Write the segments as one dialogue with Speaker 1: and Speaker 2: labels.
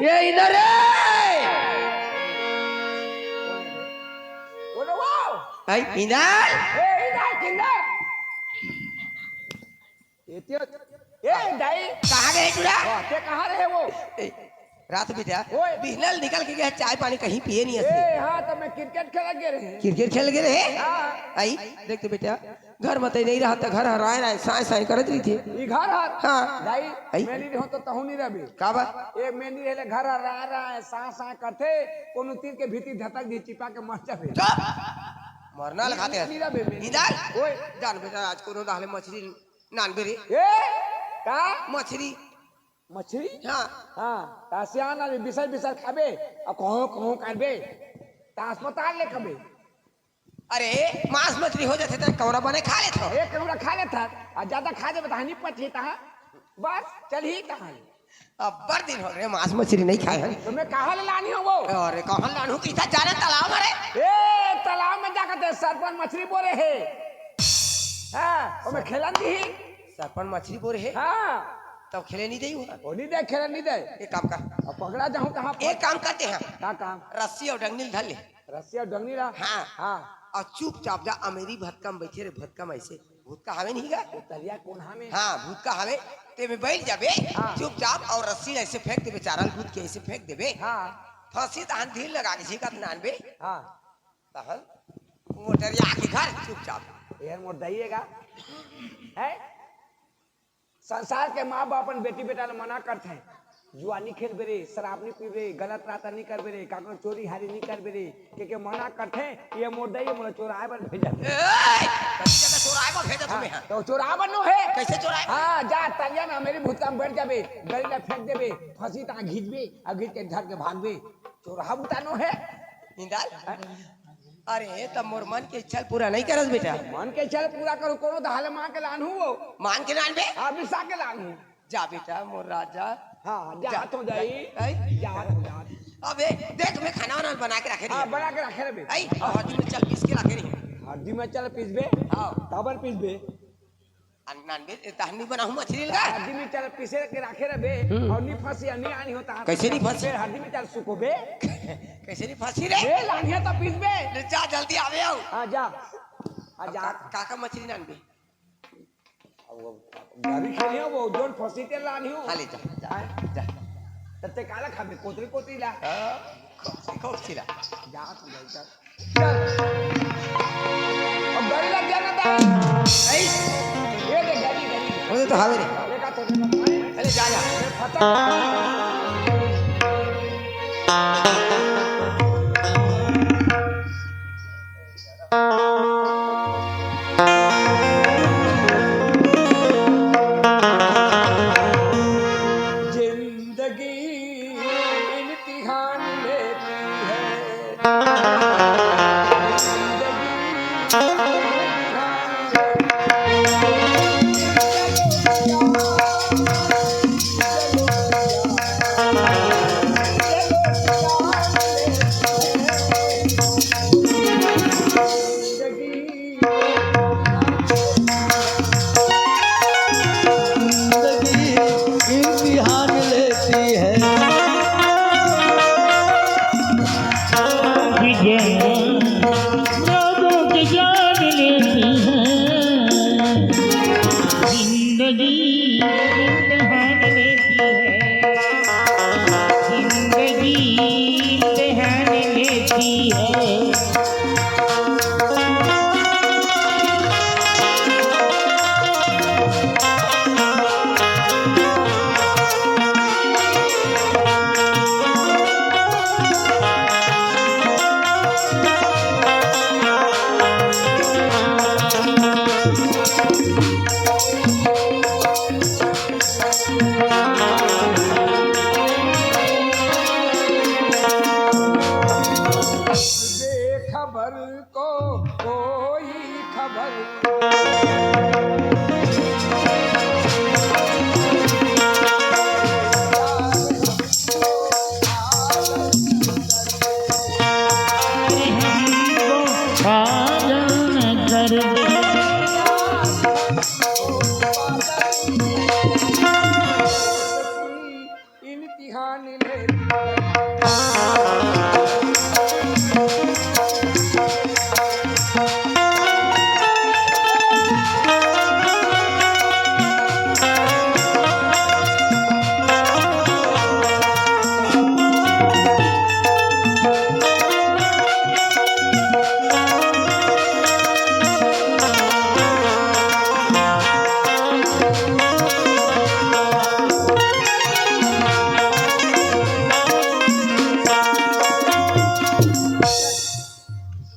Speaker 1: ये इधर है इधर कहाँ गए चुरा
Speaker 2: कहाँ रहे वो
Speaker 1: रात बिता बिहनल निकल के गया चाय पानी कहीं पिए नहीं
Speaker 2: हाँ तो मैं क्रिकेट खेल गए रहे
Speaker 1: क्रिकेट खेल गए रहे आई देख तो बेटा घर मत नहीं रहा था घर हराए रहा साए साए करत रही थी
Speaker 2: ई घर हर
Speaker 1: हाँ
Speaker 2: दाई मैं नहीं हो तो तहु नहीं रहबे
Speaker 1: का बा
Speaker 2: एक मैं नहीं रहले घर हरा रहा है सा सा करते कोनो तीर के भीतर धतक दी चिपा के मर जाबे
Speaker 1: मरना लगाते हैं इधर ओए जान बेटा आज को डाले मछली नान बेरे
Speaker 2: ए का
Speaker 1: मछली
Speaker 2: मछली
Speaker 1: हाँ
Speaker 2: हाँ तासियाना बिसर बिसर खाबे और कहो कहो करबे ता अस्पताल ले कबे
Speaker 1: अरे मांस मछली हो जाते तो कौरा बने खा लेता
Speaker 2: एक कौरा खा लेता और ज्यादा खा दे बतानी पची ता बस चल ही ता
Speaker 1: अब बर दिन हो रहे मांस मछली नहीं खाए हैं
Speaker 2: तो मैं कहां ले लानी हो वो
Speaker 1: अरे कहां लानू किसा जाने तालाब मारे
Speaker 2: ए तालाब में जाकर सरपन मछली बोले है हां और मैं खेलन दी
Speaker 1: सरपन मछली बोले है
Speaker 2: हां
Speaker 1: तब खेले नहीं दे
Speaker 2: वो नहीं दे खेलन नहीं दे
Speaker 1: एक काम कर
Speaker 2: अब पकड़ा जाऊं कहां
Speaker 1: एक काम करते हैं
Speaker 2: का काम
Speaker 1: रस्सी और डंगनी धर ले
Speaker 2: रस्सी और डंगनी ला
Speaker 1: हाँ
Speaker 2: हां
Speaker 1: और चुपचाप जा अमेरी भटकम बैठे रे भटकम ऐसे भूत का हवे नहीं गा
Speaker 2: तलिया कोना में
Speaker 1: हाँ भूत का हवे ते में बैठ जाबे चुपचाप और रस्सी ऐसे फेंक देबे चारल भूत के ऐसे फेंक देबे
Speaker 2: हां
Speaker 1: फांसी तहन ढील लगा के झिका नानबे
Speaker 2: हां
Speaker 1: तहन मोटरिया के घर चुपचाप
Speaker 2: यार मोर दइएगा है संसार के माँ बाप अपन बेटी बेटा ने मना करते हैं जुआनी खेल बेरे शराब नहीं पीबे गलत रात नहीं कर बेरे काको चोरी हारी नहीं कर बेरे के मना करते हैं ये मोर दई मोर चोराए पर भेजा
Speaker 1: कैसे का चोराए पर भेजा तुम्हें
Speaker 2: तो चोरा बनो है
Speaker 1: कैसे चोराए
Speaker 2: हां जा तलिया ना मेरी भूतका में बैठ जाबे गली में फेंक देबे फांसी ता घिचबे और घिच के धर के भागबे चोरा बुतानो है
Speaker 1: इंदाल अरे तब मोर मन के इच्छा पूरा नहीं करस बेटा
Speaker 2: मन के इच्छा पूरा करो कोनो दहाले मां के लान हूं वो
Speaker 1: मान के नान बे
Speaker 2: हां बिसा के लान हूं
Speaker 1: जा बेटा मोर राजा
Speaker 2: हां जा तो जाई जा
Speaker 1: अबे देख मैं खाना वाना बना के रखे
Speaker 2: हां बना के रखे रे बे
Speaker 1: आई हड्डी में चल पीस के रखे रही
Speaker 2: हड्डी में चल पीसबे हां तबर पीसबे
Speaker 1: नान बे तहनी बना हूं मछली लगा
Speaker 2: हड्डी में चल पीसे के रखे रे बे और नी फंसी नहीं आनी होता
Speaker 1: कैसे नहीं फंसी
Speaker 2: हड्डी में चल सुकोबे
Speaker 1: कैसे नहीं फंसी रे
Speaker 2: ए लानिया तो पीसबे
Speaker 1: जा जल्दी आवे आओ
Speaker 2: हां जा आ जा
Speaker 1: काका मछली नान बे
Speaker 2: गाड़ी खेलियो वो जोन फंसी ते लानी हो
Speaker 1: हाले जा जा
Speaker 2: तते काला खाबे कोतरी कोतरी ला
Speaker 1: खूब छिला
Speaker 2: जा तू जा चल अब गाड़ी लग जाना था ये दे गाड़ी
Speaker 1: वो तो हावे रे
Speaker 2: लेका तो अरे जा जा फटा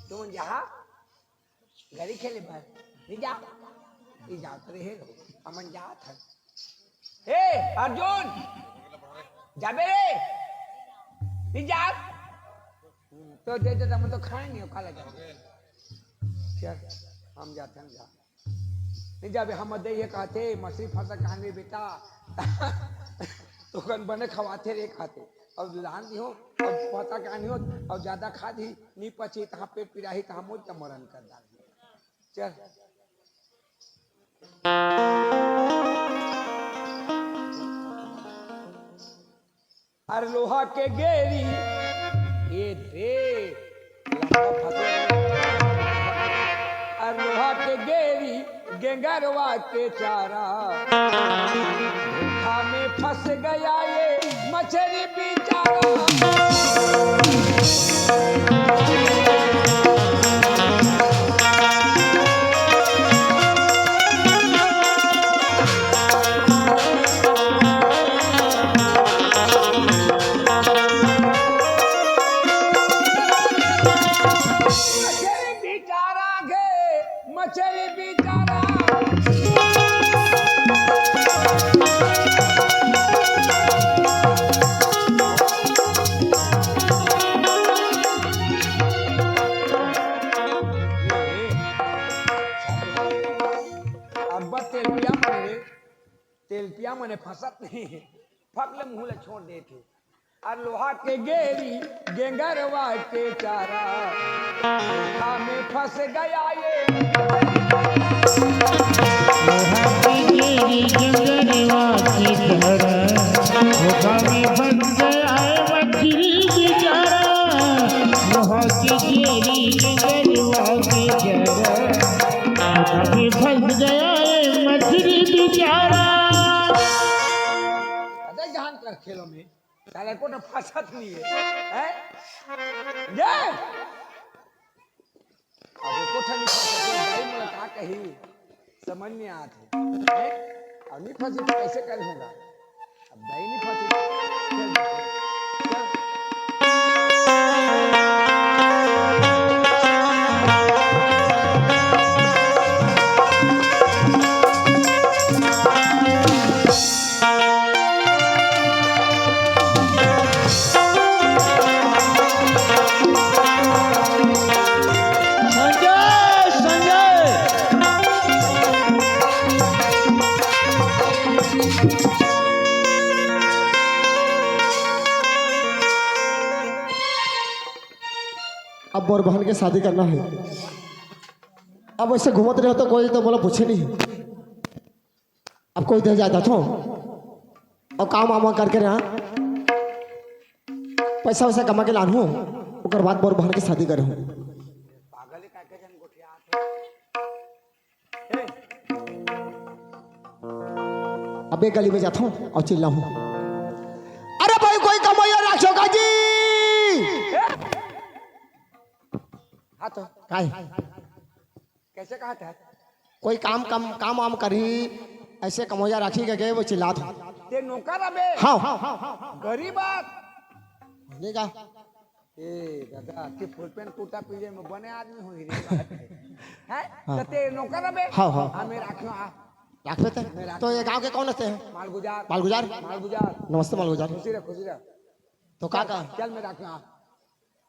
Speaker 2: तुम यहाँ घरी खेले भर नहीं जाओ तो रे अमन जात है हे अर्जुन जाबे रे नहीं जा तो दे दे हम तो खाए नहीं खा लगा चल हम जाते हैं जा नहीं जाबे हम दे ये कहते मछली फंसा कहानी बेटा तो कन बने खवाते रे खाते अब लान दी हो अब पता कहानी हो अब ज्यादा खा दी नहीं पची तहाँ पेट पिराही तहाँ मुझ मरण कर डाल चल अरे लोहा के गेरी ये रे लंबा फंसे अरे लोहा के गेरी गेंगरवा के चारा धोखा में फंस गया ये मछली बेचारा मछली बेचारा तेलपिया मने फंसत नहीं है फकले मुंह ले छोड़ देते और लोहा के गेरी गेंगरवा के चारा धोखा में फंस गया ये
Speaker 3: लोहा की गेरी गेंगरवा के चारा धोखा में फंस गया है मछली बेचारा लोहा की गेरी गेंगरवा के चारा धोखा में फंस गया है मछली बेचारा
Speaker 2: जहान कर खेलों में साले को ना फंसत नहीं है ये अब को ठंडी फंसत में का कही समझ नहीं आते है अब नहीं फंसी तो कैसे कर होगा अब दही नहीं फंसी
Speaker 4: अब और बहन के शादी करना है। अब ऐसे घूमत रहे तो कोई तो बोला पूछे नहीं। अब कोई दे जाता तो और काम वाम करके रहा पैसा वैसा कमा के लानू ओकर बाद बोर बहन के शादी करे
Speaker 2: पागल है काके जन गोठिया आते
Speaker 4: अब एक गली में जाता हूँ और चिल्ला हूँ अरे भाई कोई कमाइया राखो का जी
Speaker 2: हाँ तो
Speaker 4: काय
Speaker 2: कैसे कहा था
Speaker 4: कोई काम वाम करी ऐसे कमोया राखी के गए वो चिल्लात हो
Speaker 2: ते नौकर अबे
Speaker 4: हाँ
Speaker 2: गरीब बात
Speaker 4: नहीं का
Speaker 2: ए दादा के फुल पैंट कुर्ता पीजे में बने आदमी हो रे बात है हैं ते नौकर अबे
Speaker 4: हाँ हाँ
Speaker 2: हमें राखियो आ
Speaker 4: राखबे तो ये गांव के कौन होते हैं
Speaker 2: मालगुजार
Speaker 4: मालगुजार नमस्ते मालगुजार
Speaker 2: खुशी रह
Speaker 4: तो का
Speaker 2: चल मैं राखियो आ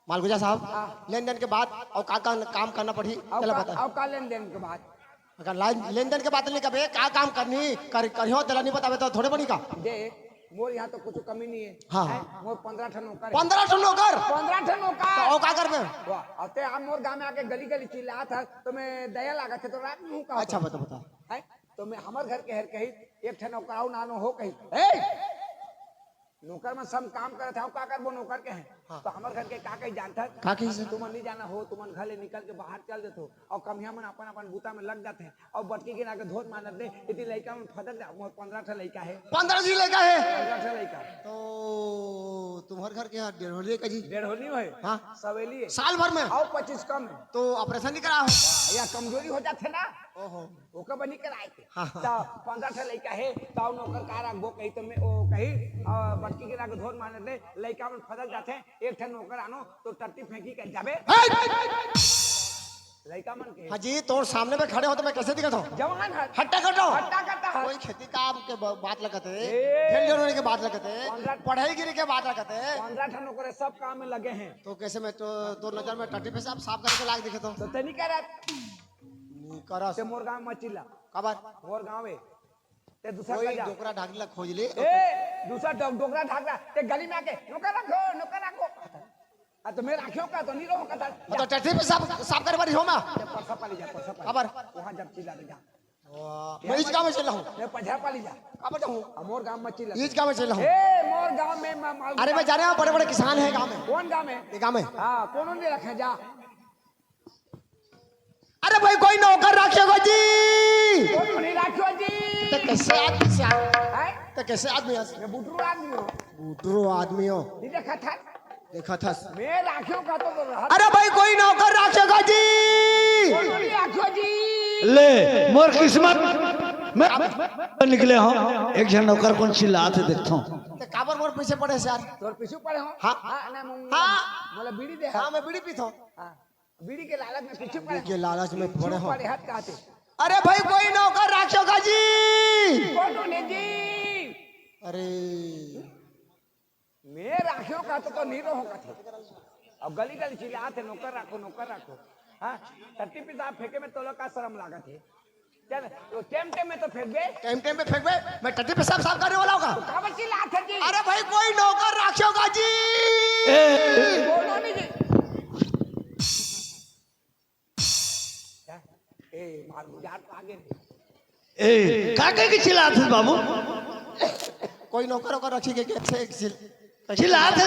Speaker 4: मालगुजार साहब लेन देन के बाद और का काम करना पड़ी चला बता
Speaker 2: अब का लेन देन के बाद
Speaker 4: अगर लेन देन के बाद नहीं कबे का काम करनी करियो तेरा नहीं बतावे तो थोड़े बनी का
Speaker 2: देख मोर यहाँ तो कुछ कमी नहीं है
Speaker 4: हाँ
Speaker 2: मोर 15 ठन नौकर
Speaker 4: 15 ठन नौकर
Speaker 2: 15 ठन नौकर
Speaker 4: तो का करबे
Speaker 2: वाह अते हम मोर गांव में आके गली गली चिल्ला था तो मैं दया लागत है तो रात मुंह का
Speaker 4: अच्छा बता
Speaker 2: है तो मैं हमर घर के हर कही एक ठन नौकर आउ नानो हो कही ए नौकर में सब काम करत है का कर वो नौकर के हैं
Speaker 4: हाँ।
Speaker 2: तो हमर घर के का कहीं जानता है
Speaker 4: का कही से
Speaker 2: तुमन नहीं जाना हो तुमन घर ले निकल के बाहर चल देते हो और कमिया मन अपन अपन बूता में लग जाते हैं और बटकी गिरा के धोत मारत दे इतनी लड़का में फटक जा 15 लड़का है
Speaker 4: 15 जी लड़का है
Speaker 2: 15 लड़का
Speaker 4: तो तुम्हारे घर के यहाँ डेढ़ का जी
Speaker 2: डेढ़ होली है
Speaker 4: हाँ।
Speaker 2: सवेली है
Speaker 4: साल भर में
Speaker 2: और 25 कम है
Speaker 4: तो ऑपरेशन नहीं करा हो
Speaker 2: या कमजोरी हो जाते ना
Speaker 4: ओहो
Speaker 2: ओकर बनी कराए थे
Speaker 4: हाँ।
Speaker 2: तो 15 लड़का है तो नौकर का रखबो कही तो मैं ओ कही बटकी गिरा के धोत मारने दे लड़का में फटक जाते हैं एक ठन नौकर आनो तो टट्टी फेंकी के जाबे लड़का मन के
Speaker 4: हाँ जी तोर सामने में खड़े हो तो मैं कैसे दिखा हूँ
Speaker 2: जवान है
Speaker 4: हट्टा कटो
Speaker 2: हट्टा करता है
Speaker 4: कोई खेती काम के बात लगते
Speaker 2: ए।
Speaker 4: खेल होने के बात लगते
Speaker 2: 15
Speaker 4: पढ़ाई गिरी के बात लगते
Speaker 2: 15 ठन नौकर सब काम में लगे हैं
Speaker 4: तो कैसे मैं तो नजर में टट्टी पे साफ करके लाग दिखे तो
Speaker 2: तो तनी कह
Speaker 4: करा
Speaker 2: से मोर गांव मचिला
Speaker 4: कबर
Speaker 2: मोर गांव है ते दूसरा
Speaker 4: कोई
Speaker 2: का जा
Speaker 4: डोकरा ढाकला खोज ले
Speaker 2: ए दूसरा डोकरा ढाकरा ते गली में आके नौकर रखो आ तो मैं राखियो का तो नहीं रहो का
Speaker 4: तो टट्टी पे साफ करे बारी हो मैं
Speaker 2: परसा पाली जा परसा पाली
Speaker 4: कबर
Speaker 2: वहां जब चिल्ला दे जा
Speaker 4: मैं इस गांव में चल रहा हूँ
Speaker 2: मैं पझा पाली जा
Speaker 4: कबर जाऊँ
Speaker 2: मोर गांव में चिल्ला
Speaker 4: इस गांव में चल रहा हूँ
Speaker 2: ए मोर गांव में माल
Speaker 4: अरे मैं जा रहा हूँ बड़े बड़े किसान है गांव में
Speaker 2: कौन गांव में
Speaker 4: ये गांव में
Speaker 2: हां कौन ने रखे जा
Speaker 4: अरे भाई कोई नौकर रखेगा जी
Speaker 2: कौन नहीं राखियो जी
Speaker 4: तो कैसे आदमी से
Speaker 2: है
Speaker 4: तो कैसे आदमी
Speaker 2: मैं बुटरू आदमी हूं
Speaker 4: बूढ़ो आदमी हो
Speaker 2: नहीं देखा था
Speaker 4: देखा था
Speaker 2: मैं राखियो का तो रहा
Speaker 4: अरे भाई कोई नौकर रखेगा जी
Speaker 2: कौन नहीं राखियो जी
Speaker 5: ले मोर किस्मत मैं निकले हो एक जन नौकर कौन चिल्लाते देखता हूँ
Speaker 4: तो काबर मोर पीछे पड़े से यार
Speaker 2: तोर पीछे पड़े हो
Speaker 4: हाँ।
Speaker 2: ना
Speaker 4: हाँ।
Speaker 2: मतलब बीड़ी दे
Speaker 4: हाँ मैं बीड़ी पीता हूँ
Speaker 2: हाँ बीड़ी के लालच में पीछे पड़े
Speaker 4: के लालच में पड़े हो
Speaker 2: पड़े हाथ कहते
Speaker 4: अरे भाई कोई नौकर रखेगा जी
Speaker 2: कौन ने जी
Speaker 4: अरे
Speaker 2: मैं राखियो का तो नहीं रहो का थे अब गली गली चिल्लाते नौकर राखो हाँ टट्टी पिता फेंके में तो लोग का शर्म लागत है चल तो टेम में तो फेंक दे
Speaker 4: टाइम पे फेंक बे मैं टट्टी पे साफ करने वाला होगा
Speaker 2: काबर चिल्लाते जी
Speaker 4: अरे भाई कोई नौकर रखेगा जी
Speaker 2: बोलो नहीं जी क्या? ए मार गुजार तो आगे नहीं।
Speaker 5: ए काके की चिल्लाते बाबू
Speaker 4: कोई नौकर रखी के कैसे
Speaker 5: चिल्लाते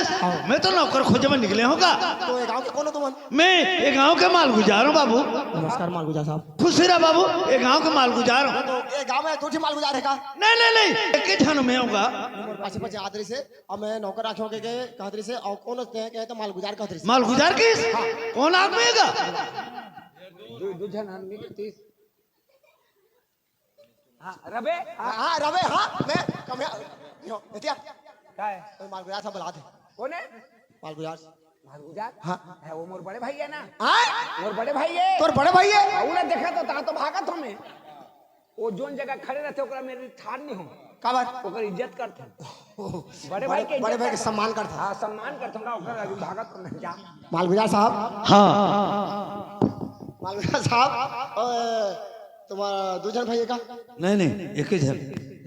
Speaker 5: मैं तो नौकर खोजे में निकले होगा
Speaker 4: तो ये गांव के कौन हो तुम
Speaker 5: मैं एक गांव के माल गुजार हूँ बाबू
Speaker 4: नमस्कार मालगुजा साहब
Speaker 5: खुश रहा बाबू एक गांव के माल गुजार हूँ
Speaker 4: तो ये गांव में तू माल गुजारेगा
Speaker 5: नहीं एक ही थानों में होगा
Speaker 4: पाछे पाछे आदरी से और मैं नौकर रखो के कहतरी से और कौन होते हैं कहते माल गुजार कहतरी से
Speaker 5: माल गुजार किस कौन आदमी है
Speaker 2: दूजन आदमी के 30 हाँ रबे
Speaker 4: हाँ रवे हाँ मैं कम एतिया
Speaker 2: क्या है
Speaker 4: कोई माल गुजार साहब बुला दे
Speaker 2: कौन है
Speaker 4: माल गुजार
Speaker 2: मार गुजार
Speaker 4: हाँ।
Speaker 2: है वो मोर बड़े भाई है ना
Speaker 4: हाँ
Speaker 2: मोर बड़े भाई है
Speaker 4: तोर बड़े भाई है
Speaker 2: उन्हें देखा तो ता तो भागत हमें वो जोन जगह खड़े रहते ओकरा मेरी ठाड़ नहीं हो
Speaker 4: का बात
Speaker 2: ओकर इज्जत करते बड़े भाई के
Speaker 4: बड़े
Speaker 2: इज्जत
Speaker 4: भाई के
Speaker 2: करते।
Speaker 4: सम्मान करता
Speaker 2: हाँ सम्मान करते ना ओकर अभी भागत तो नहीं जा
Speaker 4: माल गुजार साहब
Speaker 5: हाँ
Speaker 4: माल गुजार साहब तुम्हारा दूजन भाई का
Speaker 5: नहीं एक ही जन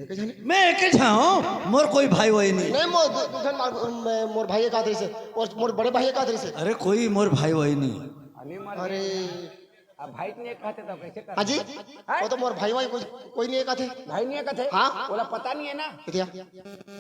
Speaker 4: एक जन
Speaker 5: मैं एक ही झा हूँ मोर कोई भाई वही नहीं
Speaker 4: नहीं मोर दूजन मोर भाई का से और मोर बड़े भाई का से
Speaker 5: अरे कोई मोर भाई वही नहीं
Speaker 2: अली मर
Speaker 4: अरे
Speaker 2: अब भाई ने कहते तो कैसे कर
Speaker 4: हाँ जी वो तो मोर भाई कोई नहीं कहते
Speaker 2: भाई नहीं कहते
Speaker 4: हाँ।
Speaker 2: बोला पता नहीं है ना
Speaker 4: एतिया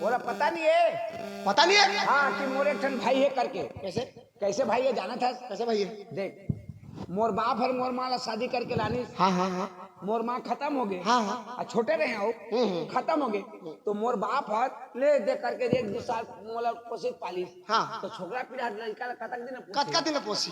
Speaker 2: बोला पता नहीं है
Speaker 4: पता नहीं है
Speaker 2: हाँ कि मोर एक ठन भाई है करके
Speaker 4: कैसे
Speaker 2: कैसे भाई है जाना था
Speaker 4: कैसे भाई है
Speaker 2: देख मोर बाप और मोर माँ ला शादी करके लानी
Speaker 4: हाँ हाँ हाँ
Speaker 2: मोर माँ खत्म हो गए
Speaker 4: हाँ हाँ
Speaker 2: आ छोटे रहे हो खत्म हो गए तो मोर बाप हर ले दे करके 1-2 साल मोला पोषित पाली
Speaker 4: हाँ।
Speaker 2: तो छोकरा पीढ़ा लड़का कतक दिन
Speaker 4: कत दिन में पोसी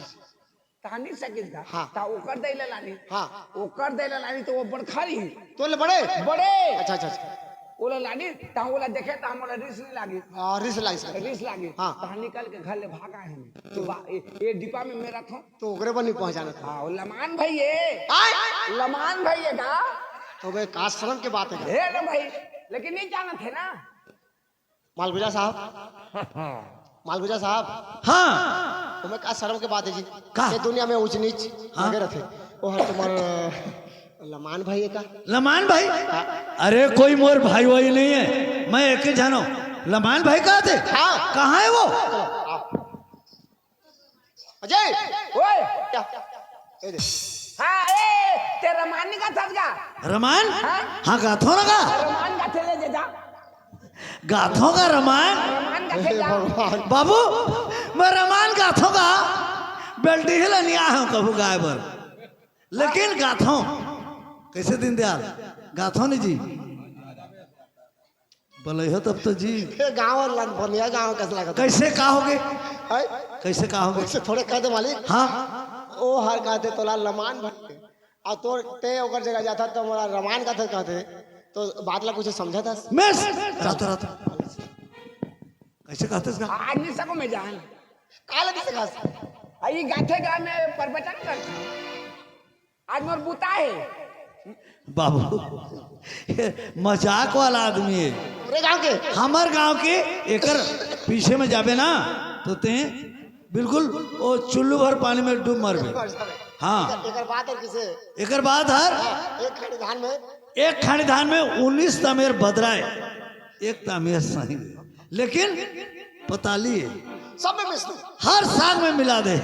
Speaker 2: कहानी सकित था
Speaker 4: हाँ।
Speaker 2: ता ओकर दैला लानी
Speaker 4: हाँ
Speaker 2: ओकर दैला लानी तो वो बड़खा रही
Speaker 4: तो ले बड़े
Speaker 2: बड़े
Speaker 4: अच्छा अच्छा अच्छा
Speaker 2: ओला लानी ता ओला देखे ता मोला रिस नहीं लागी
Speaker 4: रिस लाइस
Speaker 2: रिस लागी
Speaker 4: हाँ।
Speaker 2: ता निकल के घर ले भागा है तो ये डिब्बा में मेरा था
Speaker 4: तो ओकरे पर नहीं पहुंचाना था
Speaker 2: हाँ वो लमान भाई है
Speaker 4: आय!
Speaker 2: लमान भाई है का
Speaker 4: तो भाई काश शर्म की बात है
Speaker 2: है ना भाई लेकिन नहीं जाना थे ना
Speaker 4: मालगुजा साहब मालगुजा साहब
Speaker 5: हाँ
Speaker 4: तुम्हें का शर्म की बात है जी
Speaker 5: का?
Speaker 4: ये दुनिया में ऊंच नीच वगैरह थे वो है तुम्हारा लमान भाई है का
Speaker 5: लमान भाई अरे कोई मोर भाई वही नहीं है मैं एक ही जानो लमान भाई कहाँ थे
Speaker 4: हाँ।
Speaker 5: कहाँ है वो
Speaker 4: अजय
Speaker 2: ओए
Speaker 4: क्या ये दे
Speaker 2: हाँ ए ते रमान का था का
Speaker 5: रमान
Speaker 2: हाँ?
Speaker 5: हाँ गाथो ना का
Speaker 2: रमान का थे ले जा
Speaker 5: गाथों का रामायण
Speaker 2: रामायण का
Speaker 4: हे
Speaker 2: क्या?
Speaker 4: भगवान
Speaker 5: बाबू मैं रामायण गाथों का बेल्टी हिला नहीं आया हूँ कभू गाय पर लेकिन गाथों कैसे दिन दयाल गाथों नहीं जी बोले हो तब तो जी
Speaker 4: ये गाँव और लन बनिया गाँव कैसे लगा था?
Speaker 5: कैसे कहोगे
Speaker 4: है?
Speaker 5: कैसे कहोगे
Speaker 4: उससे थोड़े कहते मालिक
Speaker 5: हाँ
Speaker 4: ओ हर कहते तोला लमान भटके और तो ते ओकर जगह जाता तो मोरा रमान का कहते तो बात ला कुछ समझा था
Speaker 5: मैं रातो रातो कैसे कहते इसका
Speaker 2: आज नहीं सको मैं जान
Speaker 4: काले कैसे खास
Speaker 2: आई गाथे गा में प्रवचन करता आज मोर बुता है
Speaker 5: बाबू ये मजाक वाला आदमी है
Speaker 4: पूरे गांव के
Speaker 5: हमार गांव के एकर पीछे में जाबे ना तो ते बिल्कुल वो चुल्लू भर पानी में डूब मरबे हाँ
Speaker 4: एकर बात है किसे
Speaker 5: एकर बाद हर
Speaker 4: एक खड़ी धान में
Speaker 5: एक खानी धान में 19 तमेर बदराए एक तमेर सही लेकिन पताली है
Speaker 4: सब में मिस
Speaker 5: हर साग में मिला दे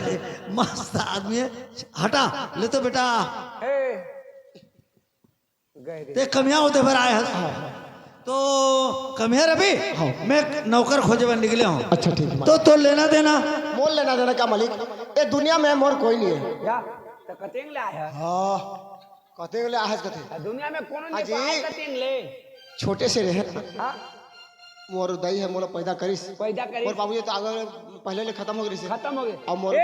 Speaker 5: मस्त आदमी है हटा ले तो बेटा
Speaker 2: ए गए रे
Speaker 5: ते कमिया होते भर आए हैं तो कमिया अभी मैं नौकर खोजे बन निकले हूँ
Speaker 4: अच्छा ठीक है
Speaker 5: तो लेना देना
Speaker 4: मोल लेना देना क्या मालिक ये दुनिया में मोर कोई नहीं है
Speaker 2: या तो कतेंग ले आया
Speaker 4: हाँ कहते बोले आज कहते
Speaker 2: दुनिया में कोनो
Speaker 4: हाँ
Speaker 2: नहीं
Speaker 4: जी।
Speaker 2: पाए कतेंग ले
Speaker 4: छोटे से रहे
Speaker 2: हां
Speaker 4: मोर दई है मोला पैदा करिस
Speaker 2: पैदा करे
Speaker 4: मोर बाबूजी तो आगे पहले ले खत्म हो गई से
Speaker 2: खत्म हो गए
Speaker 4: अब मोर
Speaker 2: ए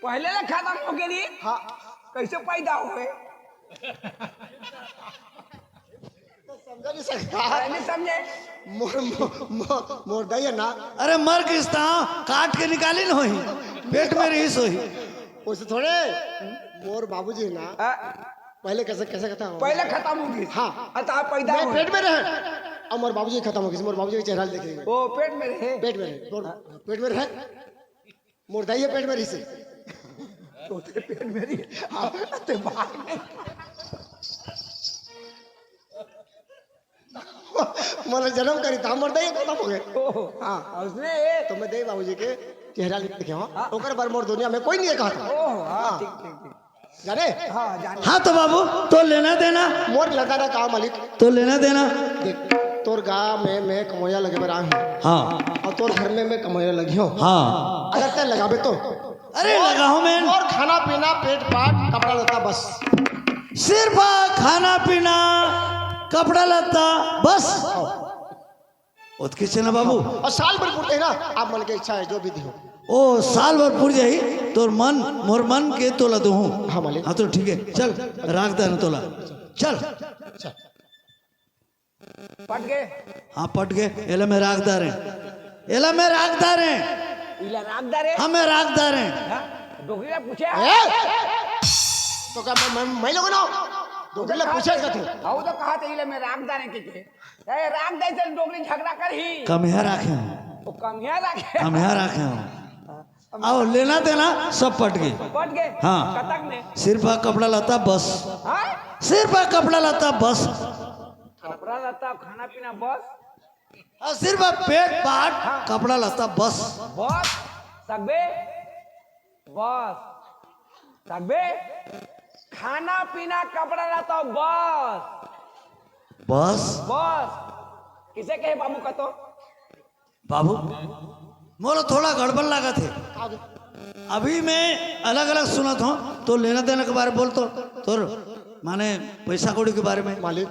Speaker 2: पहले ले खत्म हो गई
Speaker 4: हाँ
Speaker 2: कैसे पैदा हुए
Speaker 4: समझ नहीं सकता
Speaker 2: नहीं समझे
Speaker 4: मोर दई है ना
Speaker 5: अरे मर किस्ता काट के निकाली न होई पेट में रही सोई
Speaker 4: उसे थोड़े मोर बाबूजी है ना
Speaker 2: आ,
Speaker 4: पहले कैसे कैसे कहता हूँ
Speaker 2: पहले खत्म हो गई
Speaker 4: हाँ
Speaker 2: अतः पैदा
Speaker 4: मैं
Speaker 2: हुए
Speaker 4: पेट में रहे अब मोर बाबूजी खत्म हो गई मोर बाबूजी का चेहरा देखेंगे
Speaker 2: वो पेट में रहे
Speaker 4: पेट में रहे पेट में रहे मोर दई है पेट में रही से
Speaker 2: छोटे पेट में रही ते बाहर में
Speaker 4: मतलब जन्म करी था मोर दई खत्म हो गए
Speaker 2: ओ,
Speaker 4: हाँ
Speaker 2: उसने
Speaker 4: तो मैं दई बाबूजी के चेहरा देखे हूँ ओकर बार मोर दुनिया में कोई नहीं है कहा था
Speaker 2: ओह हाँ ठीक ठीक ठीक
Speaker 4: जाने
Speaker 2: हाँ जान
Speaker 5: हाँ तो बाबू तो लेना देना
Speaker 4: मोर लगा ना कहा मालिक
Speaker 5: तो लेना देना
Speaker 4: देख तोर गाँव में मैं कमोया लगे पर आया हूँ
Speaker 5: हाँ
Speaker 4: और तोर घर में मैं कमोया लगी हूँ
Speaker 5: हाँ
Speaker 4: अगर ते लगाबे तो
Speaker 5: अरे लगा हूँ मैं
Speaker 4: और खाना पीना पेट पाट कपड़ा लता बस
Speaker 5: सिर्फ खाना पीना कपड़ा लत्ता बस उत्कृष्ट ना बाबू
Speaker 4: और साल भर पूछते हैं ना आप मन की इच्छा है जो विधि हो
Speaker 5: ओ साल भर पूर जाही तोर मन मोर मन के तोला दू हूँ
Speaker 4: हाँ मालिक
Speaker 5: हाँ तो ठीक है चल राख दे ना तोला चल
Speaker 2: पट गए
Speaker 5: हाँ पट गए एला में राखदार है एला में राखदार है
Speaker 2: इला रागदार है
Speaker 5: हमें राखदार है
Speaker 2: डोगरी में पूछे
Speaker 4: तो क्या मैं लोग ना दोगले पूछे का थे
Speaker 2: आओ तो कहा थे इला में रागदार है के ए रागदार से डोगरी झगड़ा कर ही
Speaker 5: कम यहाँ राखे हूँ
Speaker 2: वो कम है राखे
Speaker 5: कम यहाँ राखे हूँ आओ लेना देना सब पट गए
Speaker 2: पट गए
Speaker 5: हाँ।
Speaker 2: कतक में
Speaker 5: सिर्फ कपड़ा लता बस
Speaker 2: हाँ
Speaker 5: सिर्फ कपड़ा लता बस
Speaker 2: कपड़ा लता खाना पीना बस
Speaker 5: और सिर्फ पेट पाट कपड़ा लता बस
Speaker 2: बस सकबे बस सकबे खाना पीना कपड़ा लता बस
Speaker 5: बस
Speaker 2: बस किसे कहे बाबू का तो
Speaker 5: बाबू मोला थोड़ा गड़बड़ लगा थे अभी मैं अलग अलग सुनत हूँ तो लेना देना के बारे में बोल तो तोर माने पैसा कौड़ी के बारे में
Speaker 4: मालिक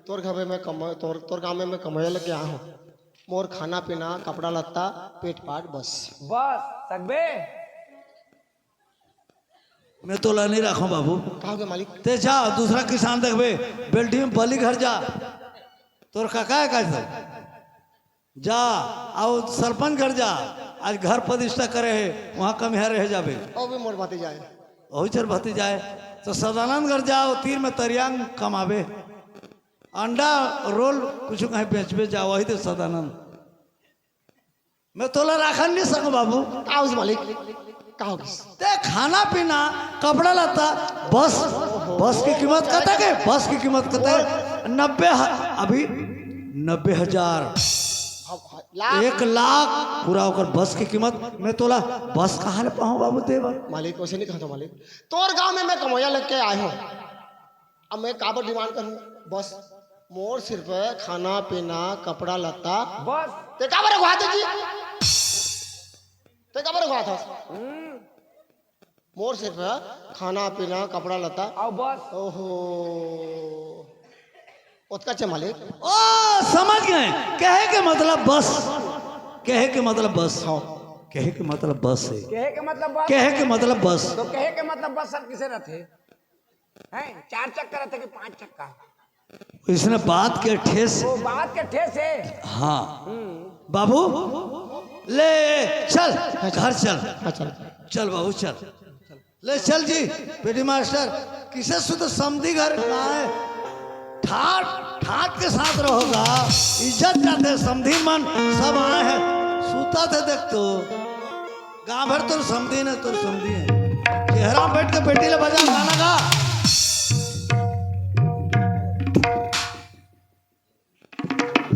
Speaker 4: तोर घर में मैं तोर गाँव में मैं कमोया लेके आया हूँ मोर खाना पीना कपड़ा लत्ता पेट पाट बस
Speaker 2: बस सकबे
Speaker 5: मैं तो ला नहीं रखूँ बाबू
Speaker 4: कहा गए मालिक
Speaker 5: ते जा दूसरा किसान देखबे बेल्टी में बली घर जा तोर काका है का जा आओ सरपंच घर जा आज घर प्रतिष्ठा करे है वहाँ कम यहाँ रह जाबे
Speaker 4: और भी मोर बातें जाए
Speaker 5: वही चल भती जाए तो सदानंद घर जाओ तीर में तरियांग कमाबे अंडा रोल कुछ कहीं बेचबे जाओ वही तो सदानंद मैं तोला राखन नहीं सकूं बाबू
Speaker 4: कहा उस मालिक कहा
Speaker 5: ते खाना पीना कपड़ा लता बस बस की कीमत कता के बस की कीमत कता है 90 अभी 90,000 1 लाख पूरा होकर बस की कीमत मैं तोला बस कहाँ ले पाऊँ बाबू देवा
Speaker 4: मालिक वैसे नहीं कहा था मालिक तोर गांव में मैं कमोया लेके आया हूँ अब मैं काबर डिमांड करूँ बस मोर सिर्फ खाना पीना कपड़ा लत्ता
Speaker 2: बस
Speaker 4: ते का बरे घुआ जी ते का बरे घुआ था मोर सिर्फ खाना पीना कपड़ा लत्ता
Speaker 2: और बस
Speaker 4: ओहो उसका चे मालिक
Speaker 5: ओ समझ गए, कहे के मतलब बस, कहे के मतलब बस,
Speaker 4: हाँ
Speaker 5: कहे के मतलब बस है,
Speaker 2: कहे के मतलब बस।
Speaker 5: कहे के मतलब बस।
Speaker 2: तो कहे के मतलब बस सर किसे रहते हैं? 4 चक्का रहते कि 5 चक्का?
Speaker 5: इसने बात के ठेस,
Speaker 2: वो बात के ठेस है।
Speaker 5: हाँ बाबू ले चल घर चल,
Speaker 4: चल
Speaker 5: चल बाबू चल, ले चल जी पेटी मास्टर। किसे शुद्ध समझी घर कहाँ है? ठाट ठाट के साथ रहोगा, इज्जत जाते समझी मन सब आए हैं, सूता थे देख तो गाँव भर तुर समझी ने तुर समझी है, चेहरा बैठ के पेटी ले बजा गाना गा।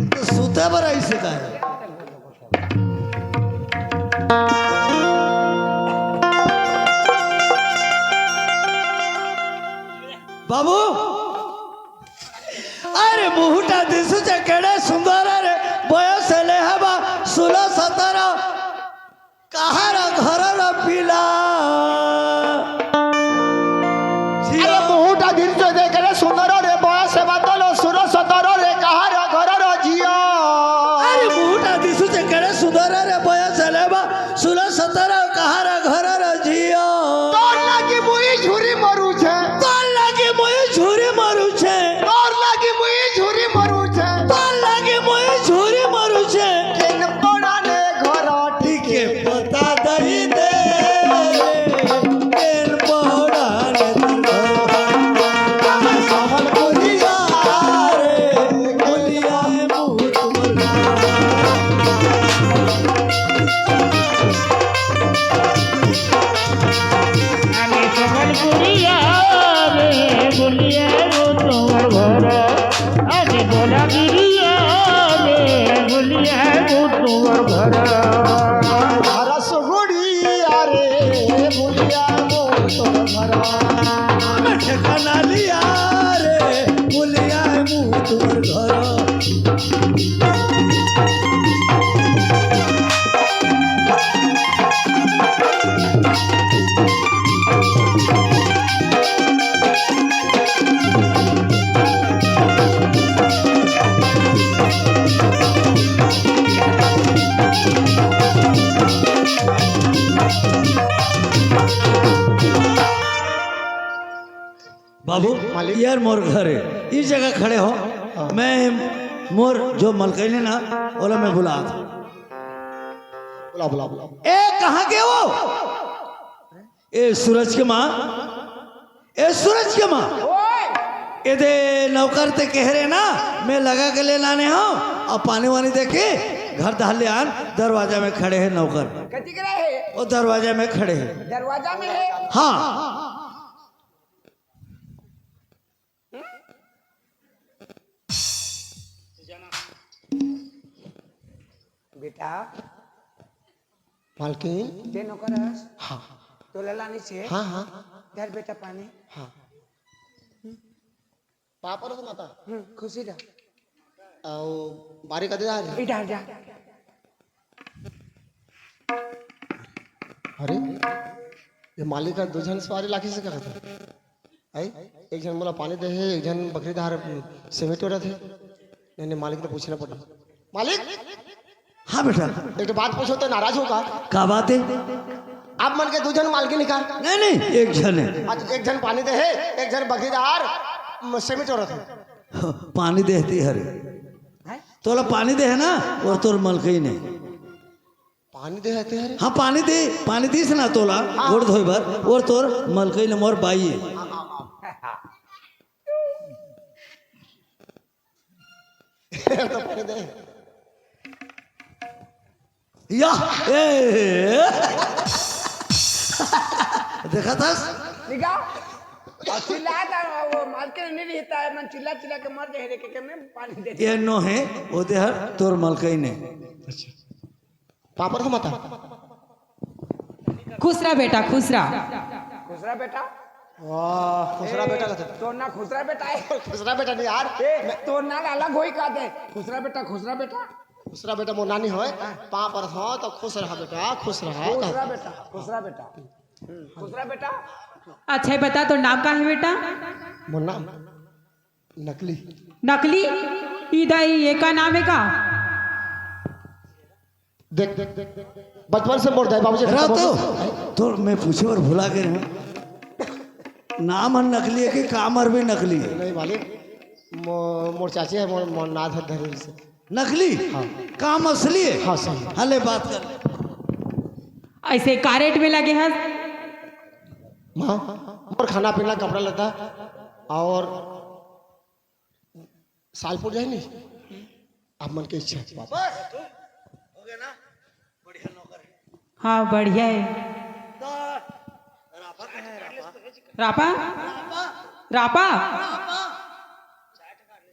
Speaker 5: तो सूते पर ऐसे का है। बाबू अरे मुहुटा दिसु केड़े सुंदर रे बयस ले हबा 16-17 कहार घर पिला
Speaker 4: अरे मुहुटा दिन से देख रे सुंदर रे बयस बदलो 16-17 रे कहार घर जिया
Speaker 5: अरे मुहुटा दिसु केड़े सुंदर रे बयस ले हबा 16-17 कहार घर जिया
Speaker 4: तोर लागी मुई झुरी मरू छे
Speaker 5: तोर लागी मुई झुरी मरू छे
Speaker 4: तोर लागी मुई झुरी मरू छे
Speaker 5: तोर लागी मुई झुरी मरू छे
Speaker 4: केन पड़ाने घर
Speaker 5: के पता दही दे केन पड़ाने
Speaker 4: समल पुरिया
Speaker 5: रे बोलिया मुँह
Speaker 3: আমি সম্বলপুরিয়া রে বলিয়া গো তোমার ঘর আমি বলাগিরিয়া রে বলিয়া গো তোমার ঘর
Speaker 4: हरस गुड़िया रे बुलिया मोर तोर घर
Speaker 5: में ठिकाना लिया रे बोलिया मुँह तुमर घर बाबू यार मोर घर है इस जगह खड़े हो, मैं मोर जो मलकैने ना ओला मैं बुला था।
Speaker 4: बुला बुला बुला
Speaker 5: ए कहाँ के हो? ए सूरज के माँ, ए सूरज के माँ, ए दे नौकर ते कह रहे ना मैं लगा के ले लाने हो और पानी वानी देखे घर डाल ले आन। दरवाजा में खड़े हैं नौकर,
Speaker 2: कथी करे है?
Speaker 5: वो दरवाजा में खड़े हैं।
Speaker 2: दरवाजा में है।
Speaker 5: हाँ
Speaker 2: बेटा
Speaker 4: मालकिन
Speaker 2: ते नौकर हस
Speaker 4: हाँ
Speaker 2: तो ललानी से
Speaker 4: हाँ हाँ
Speaker 2: धर बेटा पानी।
Speaker 4: हाँ पापा रो माता
Speaker 2: खुशी रह
Speaker 4: आओ बारी कदे जा
Speaker 2: इधर जा।
Speaker 4: अरे ये मालिक का 2 जन सवारी लाखी से क्या था आई एक जन बोला पानी दे है, एक जन बकरी धार सिमेंट हो रहे थे। नहीं मालिक ने पूछना पड़ा मालिक
Speaker 5: हाँ बेटा
Speaker 4: एक तो बात पूछो तो नाराज होगा।
Speaker 5: क्या बात है?
Speaker 4: आप मन के 2 जन मालकिन निकाल
Speaker 5: नहीं नहीं एक जन है।
Speaker 4: अच्छा एक जन पानी दे है, एक जन बकरी धार सिमेंट हो रहे थे।
Speaker 5: पानी देती हरे तोला पानी दे है ना और तोर मलकई ने
Speaker 4: पानी दे हते हरे
Speaker 5: हाँ पानी दीस ना तोला गोड़ धोई भर और तोर मलकई ने मोर बाई है।
Speaker 4: तो पानी दे
Speaker 5: या देखा था
Speaker 2: निकाल और चिल्लाया था वो मालकिन नहीं रहता है। मन चिल्ला चिल्ला के मर गए के में पानी दे
Speaker 5: ये नो है वो दे हर तोर मलकई ने।
Speaker 4: पापड़ को माता
Speaker 6: खुश रहा बेटा खुश रहा।
Speaker 2: दूसरा बेटा
Speaker 4: वाह खुसरा बेटा का
Speaker 2: तो ना खुसरा बेटा है
Speaker 4: खुसरा बेटा नहीं यार
Speaker 2: तो ना अलग होई का दे खुसरा बेटा
Speaker 4: खुसरा बेटा मोर नानी होय पाँव पर हो तो खुश रहा बेटा खुश रहा
Speaker 2: खुसरा बेटा
Speaker 6: अच्छा ये बता तो नाम का है बेटा?
Speaker 4: मोर नाम नकली
Speaker 6: नकली? इधर ये का नाम है का?
Speaker 4: देख बचपन से मोर दाई बाबूजी
Speaker 5: रहा तो मैं पूछे और भुला गए हैं नाम है नकली है कि कामर भी नकली है
Speaker 4: नहीं मालिक मोर चाची है मोर नाथ है धरी से
Speaker 5: नकली काम असली है
Speaker 4: हाँ सही
Speaker 5: हले बात कर ले
Speaker 6: ऐसे का रेट में लगे हैं?
Speaker 4: माँ मोर खाना पीना कपड़ा लेता और सालपुर जाए नहीं आप मन की इच्छा है बाबा।
Speaker 6: हाँ बढ़िया है। रापा रापा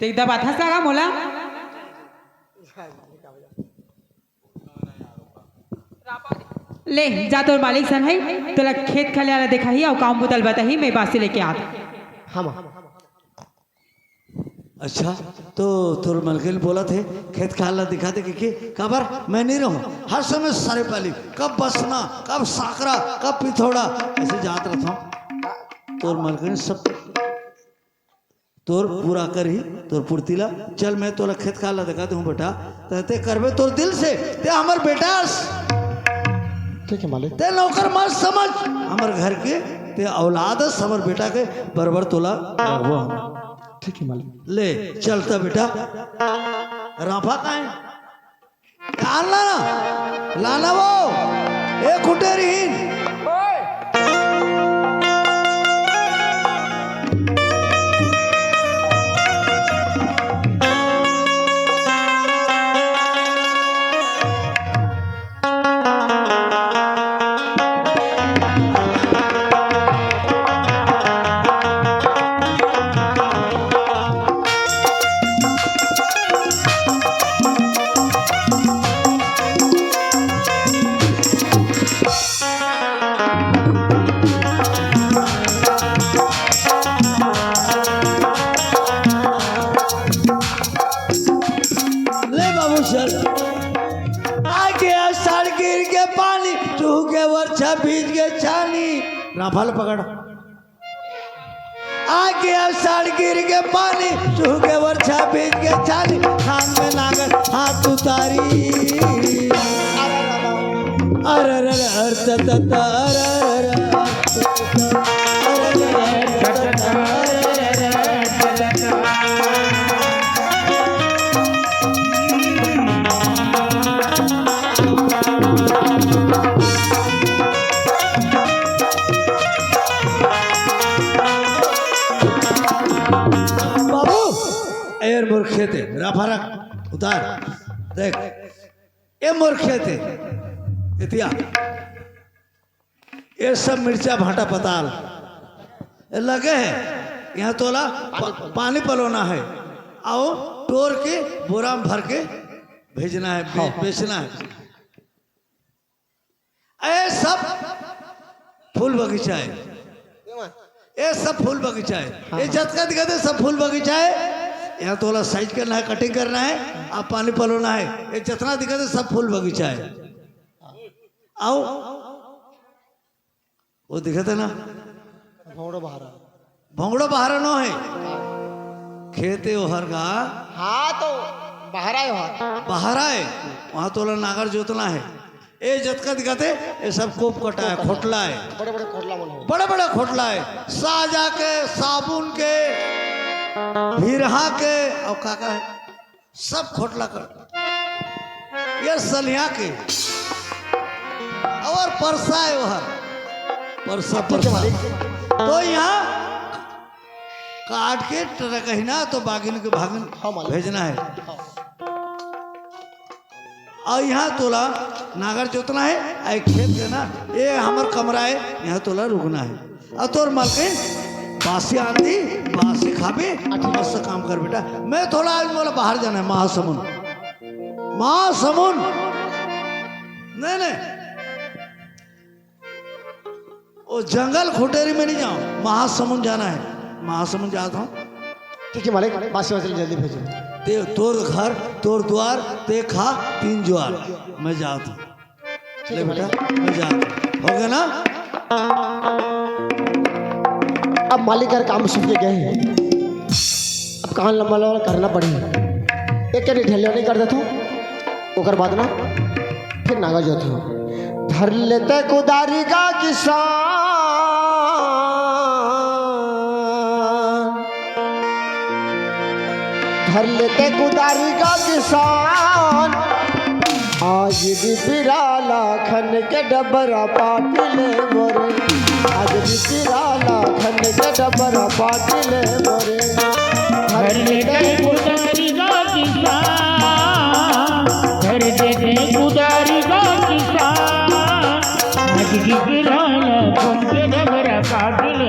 Speaker 6: तो एकदम बात हंस लगा मोला ले जा तोर मालिक सन है तोला खेत खलियाना देखा ही और काम बुतल बता ही मैं बासी लेके आता।
Speaker 4: हाँ माँ
Speaker 5: अच्छा तो तुर मलकिन बोला थे खेत खाला दिखा दे कि खबर मैं नहीं रहूं हर समय सारे पाली कब बसना कब साकरा कब पिथौड़ा ऐसे जात रहता हूं तोर मलकिन सब तोर पूरा कर ही तोर पुर्तिला चल मैं तोला खेत खाला दिखा दूं बेटा ते करबे तोर दिल से ते हमर बेटा
Speaker 4: ठीक है मालिक
Speaker 5: ते नौकर मत समझ हमर घर के ते औलाद हमर बेटा के बरबर तोला रखबो
Speaker 4: ठीक है मालिक
Speaker 5: ले चलता बेटा राफा का है लाना वो एक खुटेरीन भीज के छानी राफाल पकड़ आगे आषाढ़ गिर के पानी चूके वर्षा भीज के छानी खान में नागर हाथ उतारी अरे अरे मूर्खे थे राफारक उतार देख ये मूर्खे थे इतिया ये सब मिर्चा भाटा पताल लगे हैं यहाँ तोला पानी पलोना है आओ टोर के बोरा में भर के भेजना है बेचना है ये सब फूल बगीचा है ये सब फूल बगीचा है ये जतका दिखाते सब फूल बगीचा है यहाँ तोला साइज करना है कटिंग करना है आप पानी पलोना है ये जितना दिखाते सब फूल बगीचा है आओ वो दिखाते ना भोंगड़ो बहारा नो है खेते हर का
Speaker 4: हाँ तो बहरा
Speaker 5: है वहाँ तोला नागर जोतना है ये जतका दिखाते ये सब कोप कटा है खोटला है
Speaker 4: बड़े बड़े खोटला मन
Speaker 5: बड़े बड़े खोटला है साजा के साबुन के भीरहा के और काका है सब खोटला कर ये सलिया के और परसा है वह परसा तो यहाँ काट के ट्रक ही ना तो बागिन के भागिन भेजना है और यहाँ तोला नागर जोतना है आई खेत देना ये हमार कमरा है यहाँ तोला रुकना है और तोर मालकिन बासी आंधी बासी खाबे मस्त काम कर बेटा मैं थोड़ा आज बोला बाहर जाना है महासमुंद नहीं वो जंगल खुटेरी में नहीं जाऊँ, महासमुंद जाना है, महासमुंद जाता हूँ।
Speaker 4: ठीक है मालिक, बासी वासी जल्दी भेजो।
Speaker 5: ते तोर घर तोर द्वार ते खा 3 ज्वार, मैं जाता हूँ। ले बेटा मैं जाता हूँ, हो गया ना?
Speaker 4: अब मालिक यार काम सीख के गए हैं, अब कान लंबा लंबा करना पड़ेगा। एक कहीं ढेलिया नहीं कर देता हूँ, ओकर बाद ना फिर नागा जो था धर लेते कुदारी का किसान, धर लेते कुदारी का किसान, आज भी पिराला खन के डबरा पाटिले मोरे, आज भी पिराला खन के डबरा पाटिले मोरे।
Speaker 3: घर लेते कुदारी का किसान, घर लेते कुदारी का किसान, आज की गिराला घूम के डबरा काटिले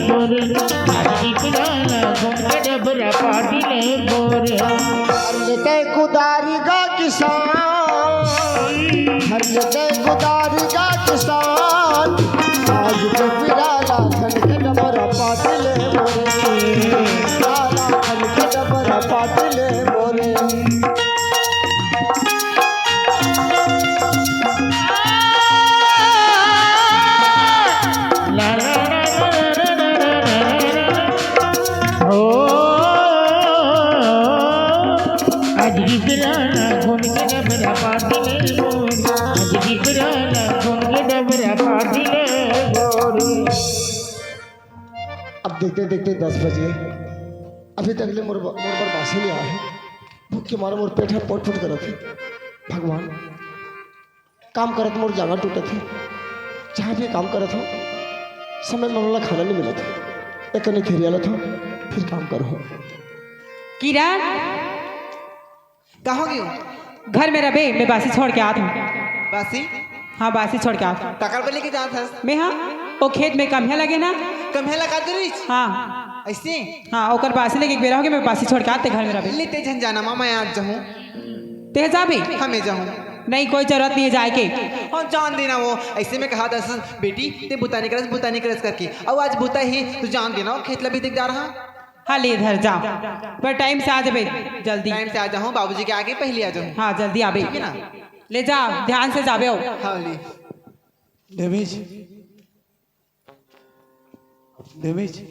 Speaker 3: गोरे, आज की गिराला घूम के डबरा काटिले गोरे।
Speaker 4: लेते कुदारी का किसान, हर लेते कुदारी का किसान, आज तो पिराला खन के डबरा पाटिले मोरे, पिराला खन के डबरा पाटिले मोरे।
Speaker 3: आज की पिराना घूम के डबरा पाटिले गोरी, आज की पिराना घूम के डबरा पाटिले गोरी।
Speaker 4: अब देखते देखते 10 बजे, अभी तक ले मोर पर बासी नहीं आया है। भूख के मारे मोर पेट है पोट फुट करत है। भगवान काम करत मोर जांगा टूटत है, जहाँ भी काम करत हो समय में वाला खाना नहीं मिलत है। एक नहीं खेरियालत हो फिर काम करो।
Speaker 6: किरण
Speaker 1: कहाँ गई हो?
Speaker 6: घर में रबे, मैं बासी छोड़ के आत हूँ।
Speaker 1: बासी
Speaker 6: हाँ बासी छोड़ के आत हूँ।
Speaker 1: टकर पे लेके जात हस?
Speaker 6: मैं हाँ वो खेत में कमिया लगे ना।
Speaker 1: कम है लगा दे
Speaker 6: हाँ
Speaker 1: ऐसे
Speaker 6: हाँ ओकर बासी लेके बेरा हो गया, मैं बासी छोड़ के आते घर में रबे।
Speaker 1: लेते झन जाना मामा, मैं आज जाऊँ,
Speaker 6: ते जा भी
Speaker 1: हमें जाऊँ।
Speaker 6: नहीं कोई जरूरत नहीं है जाए के।
Speaker 1: हाँ जान देना, वो ऐसे में कहा दस बेटी ते बुता नहीं करस करके, अब आज बुता ही तो जान देना, वो खेतला भी दिख जा रहा।
Speaker 6: हाँ ले इधर जा, पर टाइम से आ जाबे जल्दी।
Speaker 1: टाइम से आ जाऊँ, बाबूजी के आगे पहले आ जाऊँ।
Speaker 6: हाँ जल्दी आबे,
Speaker 1: ठीक है ना?
Speaker 6: ले जा ध्यान से जाबे हो।
Speaker 1: हाँ ली
Speaker 5: डेमिज डेमिज